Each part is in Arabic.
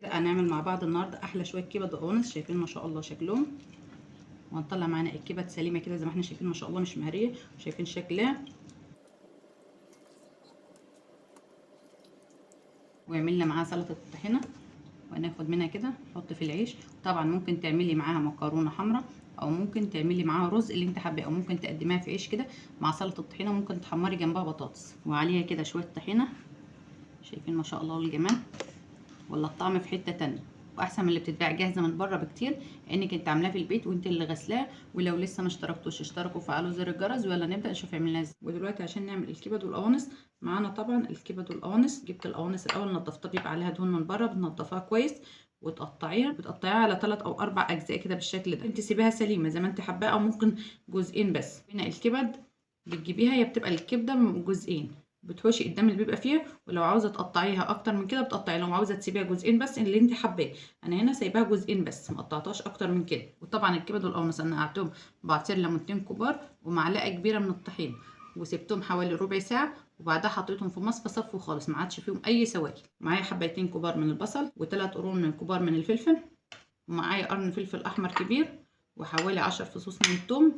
هنعمل مع بعض النهارده احلى شويه كبد وقوانص. شايفين ما شاء الله شكلهم، وهنطلع معانا الكبد سليمه كده زي ما احنا شايفين ما شاء الله، مش مهريه. شايفين شكلها. وعملنا معاها سلطه الطحينه، وهناخد منها كده نحط في العيش. طبعا ممكن تعملي معاها مكرونه حمراء، او ممكن تعملي معاها رز اللي انت حابه، او ممكن تقدميها في عيش كده مع سلطه الطحينه. ممكن تحمري جنبها بطاطس وعليها كده شويه طحينه. شايفين ما شاء الله الجمال، ولا الطعم في حته تانية، واحسن من اللي بتتباع جاهزه من بره بكتير، انك انت عاملاها في البيت وانت اللي غسلاه. ولو لسه ما اشتركتوش اشتركوا وفعلوا زر الجرس، ويلا نبدا نشوف عملناها ازاي. ودلوقتي عشان نعمل الكبد والقوانص معانا طبعا الكبد والقوانص. جبت القوانص الاول نضفتها، بيبقى عليها دهون من بره، بتنضفها كويس بتقطعيها على 3 أو 4 اجزاء كده بالشكل ده. انت تسيبيها سليمه زي ما انت حباها، او ممكن جزئين بس. هنا الكبد بتجيبيها، هي بتبقى الكبده جزئين، بتحوشي قدام اللي بيبقى فيها. ولو عاوزه تقطعيها اكتر من كده بتقطعي، لو عاوزه تسيبيها جزئين بس اللي انت حباه. انا هنا سايباها جزئين بس، ما قطعتهاش اكتر من كده. وطبعا الكبد والقوانص انا قعدتهم بعصير ليمونتين كبار ومعلقه كبيره من الطحين، وسبتهم حوالي ربع ساعه، وبعدها حطيتهم في مصفى صفوا خالص، ما عادش فيهم اي سوائل. معايا حبايتين كبار من البصل، و3 قرون من كبار من الفلفل، ومعايا قرن فلفل احمر كبير، وحوالي 10 فصوص من الثوم،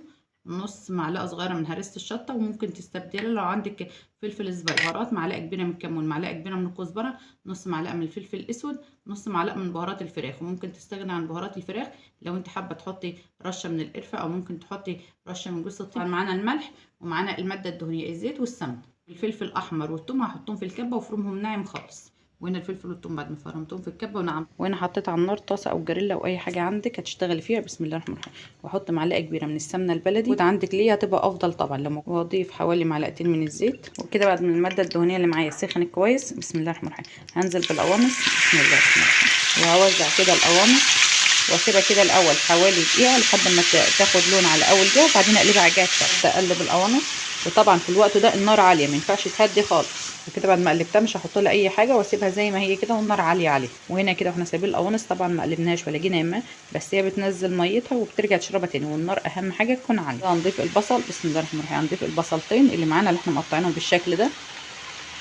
نص معلقه صغيره من هريسه الشطه. وممكن تستبدلي لو عندك فلفل صغير. بهارات معلقه كبيره من الكمون، معلقه كبيره من الكزبره، نص معلقه من الفلفل الاسود، نص معلقه من بهارات الفراخ. وممكن تستغني عن بهارات الفراخ لو انت حابه تحطي رشه من القرفه، او ممكن تحطي رشه من جوز الطيب. معانا الملح، ومعانا الماده الدهنيه الزيت والسمن. الفلفل الاحمر والثوم هحطهم في الكبه وافرمهم ناعم خالص. وهنا الفلفل والثوم بعد ما فرمتهم في الكبه ونعم. وهنا حطيت على النار طاسه او جريلا او اي حاجه عندك هتشتغلي فيها. بسم الله الرحمن الرحيم. واحط معلقه كبيره من السمنه البلدي، وده عندك ليه هتبقى افضل طبعا. لما واضيف حوالي معلقتين من الزيت. وكده بعد ما الماده الدهنيه اللي معايا سخنت كويس، بسم الله الرحمن الرحيم، هنزل بالقوانص. بسم الله الرحمن الرحيم. وهوزع كده القوانص واسيبها كده الاول حوالي دقيقه لحد ما تاخد لون على اول دقيقه، وبعدين اقلبها على الجهه الثانيه. اقلب القوانص، وطبعا في الوقت ده النار عاليه، ما ينفعش تهدي خالص. وكده بعد ما قلبتها مش هحط لها اي حاجه، واسيبها زي ما هي كده والنار عاليه عليها. وهنا كده احنا سايبين القوانص طبعا ما قلبناهاش ولا جينا يمها، بس هي بتنزل ميتها وبترجع تشربها تاني، والنار اهم حاجه تكون عاليه. هنضيف البصل. بسم الله الرحمن الرحيم. هنضيف البصلتين اللي معانا اللي احنا مقطعينهم بالشكل ده،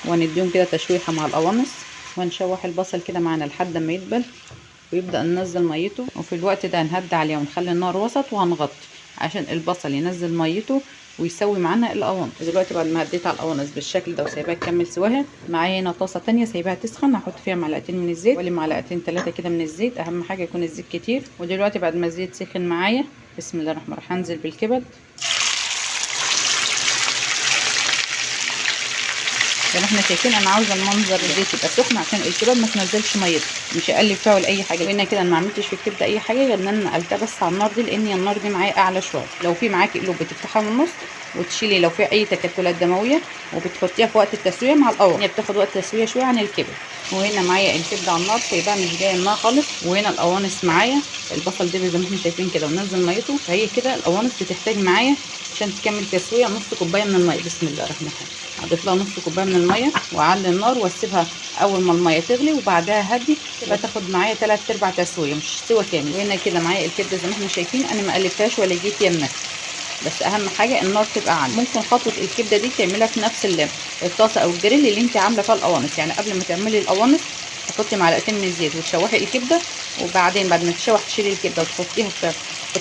ونديهم كده تشويحه مع القوانص، ونشوح البصل كده معانا لحد ما يدبل ويبدا ننزل ميته. وفي الوقت ده هنهدي عليه ونخلي النار وسط، وهنغطي عشان البصل ينزل ميته ويسوي معانا القوانص. دلوقتي بعد ما هديت على القوانص بالشكل ده وسايباها تكمل سواها، معايا هنا طاسه تانية سايباها تسخن، هحط فيها معلقتين من الزيت، ولا معلقتين 3 كده من الزيت، اهم حاجه يكون الزيت كتير. ودلوقتي بعد ما الزيت سخن معايا، بسم الله الرحمن الرحيم، هنزل بالكبد. زي ما احنا شايفين انا عاوزه المنظر الزيت يبقى سخن عشان الكبد ما تنزلش ميتها، مش اقلب فيها ولا اي حاجه. وهنا كده انا ما عملتش في الكبده اي حاجه غير ان انا نقلتها بس على النار دي، لان النار دي معايا اعلى شويه. لو في معاكي قلوب بتفتحها من النص وتشيلي لو في اي تكتلات دمويه، وبتحطيها في وقت التسويه مع القوانص، هي بتاخد وقت تسويه شويه عن الكبد. وهنا معايا الكبده على النار سايباها مش جايه منها خالص. وهنا القوانص معايا، البصل ده زي ما احنا شايفين كده ونزل ميته، فهي كده القوانص بتحتاج معايا عشان تكمل تسويه نص كوبايه من الميه. بسم الله الرحمن الرحيم. هضيف لها نص كوبايه من الميه واعلي النار واسيبها اول ما الميه تغلي، وبعدها هدي تبقى تاخد معايا 3/4 تسويه مش سوا كامل. وهنا كده معايا الكبده زي ما احنا شايفين، انا ما قلبتهاش ولا جيت يمها، بس اهم حاجه النار تبقى عاليه. ممكن خطوه الكبده دي تعملها في نفس الطاسه او الجريل اللي انت عامله فيها القوانص. يعني قبل ما تعملي القوانص تحطي معلقتين من الزيت وتشوحي الكبده، وبعدين بعد ما تشوح تشيلي الكبده وتحطيها في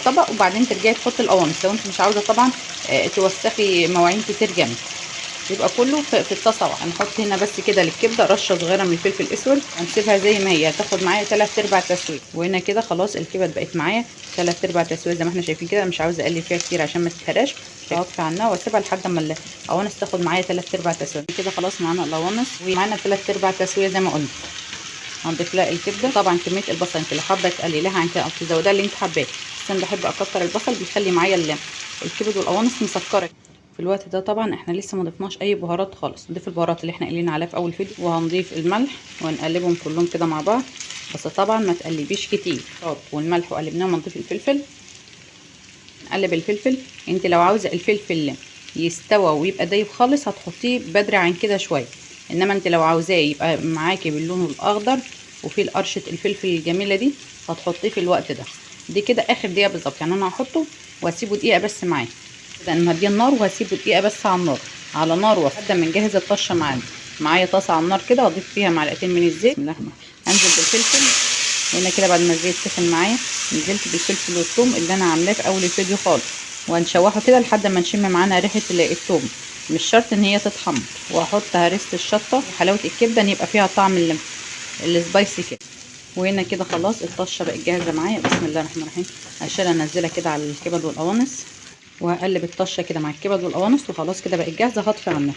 طبق، وبعدين ترجعي تحطي القوانص لو انت مش عاوزه طبعا توسخي مواعين كتير جامد. يبقى كله في الطاسه واحده. هنحط هنا بس كده للكبده رشه صغيره من الفلفل الاسود، هنسيبها زي ما هي هتاخد معايا 3/4 تسويه. وهنا كده خلاص الكبد بقت معايا 3/4 تسويه زي ما احنا شايفين كده. مش عاوزه اقلب فيها كتير عشان ما تتهراش، هطفي عنها واسيبها لحد ما القوانص تاخد معايا 3/4 تسويه. كده خلاص معانا القوانص ومعانا 3/4 تسويه زي ما قلنا. هنضيف لها الكبده. طبعا كميه البصل انت لو حابه تقلليها عن كده او تزودها اللي انت حباه، بس انا بحب اكتر البصل، بيخلي معايا الكبد والقوانص مسكره. في الوقت ده طبعا احنا لسه ما ضفناش اي بهارات خالص. نضيف البهارات اللي احنا قايلين عليها في اول فيديو، وهنضيف الملح وهنقلبهم كلهم كده مع بعض، بس طبعا ما تقلبيش كتير. والملح وقلبناهم. هنضيف الفلفل، نقلب الفلفل. انت لو عاوزه الفلفل يستوى ويبقى دايب خالص هتحطيه بدري عن كده شويه، انما انت لو عاوزاه يبقى معاكي باللون الاخضر وفي قرشه الفلفل الجميله دي هتحطيه في الوقت ده. دي كده اخر دقيقه بالظبط، يعني انا هحطه واسيبه دقيقه بس معايا كده. انا هديه النار وهسيبه دقيقه بس على النار، على نار وسط لحد ما نجهز الطشه معانا. معايا طاسه على النار كده هضيف فيها معلقتين من الزيت. بسم الله الرحمن الرحيم. انزل بالفلفل وهنا كده بعد ما الزيت سخن معايا نزلت بالفلفل والثوم اللي انا عاملاه في اول الفيديو خالص، وهنشوحه كده لحد ما نشم معانا ريحه الثوم، مش شرط ان هي تتحمر. وهحط هرسه الشطه وحلاوه الكبده ان يبقى فيها طعم السبايسي كده. وهنا كده خلاص الطشه بقت جاهزه معايا. بسم الله الرحمن الرحيم. هشيلها انزلها كده على الكبد والقوانص، وهقلب الطشه كده مع الكبد والقوانص، وخلاص كده بقت جاهزه. هطفي عنها.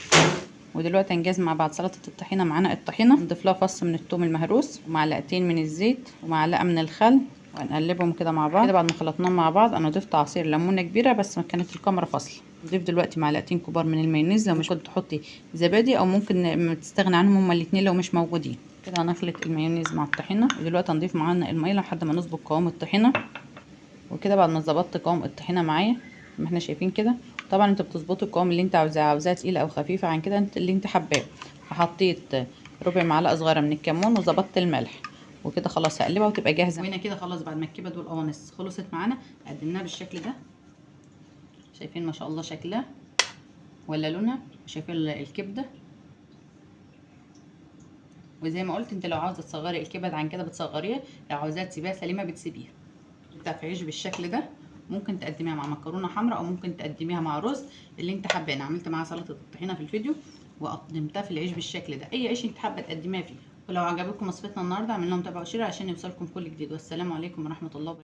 ودلوقتي هنجهز مع بعض سلطه الطحينه. معانا الطحينه نضيف لها فص من الثوم المهروس ومعلقتين من الزيت ومعلقه من الخل، وهنقلبهم كده مع بعض. كده بعد ما خلطناهم مع بعض انا ضفت عصير ليمونه كبيره بس ما كانت الكاميرا فاصله. نضيف دلوقتي معلقتين كبار من المايونيز، لو مش كنت تحطي زبادي او ممكن تستغني عنهم هما الاثنين لو مش موجودين. كده هنخلط المايونيز مع الطحينه. ودلوقتي هنضيف معانا الميه لحد ما نظبط قوام الطحينه. وكده بعد ما ظبطت قوام الطحينه معايا ما احنا شايفين كده، طبعا انت بتظبطي القوام اللي انت عاوزاه تقيله او خفيفه عن كده، انت اللي انت حباه. حطيت ربع معلقه صغيره من الكمون وظبطت الملح. وكده خلاص هقلبها وتبقى جاهزه. وهنا كده خلاص بعد ما الكبد والقوانص خلصت معانا قدمناها بالشكل ده. شايفين ما شاء الله شكلها ولا لونها؟ شايفين الكبده؟ وزي ما قلت انت لو عاوزه تصغري الكبد عن كده بتصغريها، لو عاوزاها تسيبيها سليمه بتسيبيها. في عيش بالشكل ده، ممكن تقدميها مع مكرونه حمراء او ممكن تقدميها مع رز اللي انت حابه. انا عملت معاها سلطه الطحينه في الفيديو وقدمتها في العيش بالشكل ده. اي عيش انت حابه تقدميها فيه. ولو عجبكم وصفتنا النهارده اعملوا لنا متابعه وشير عشان يوصلكم كل جديد. والسلام عليكم ورحمه الله وبركاته.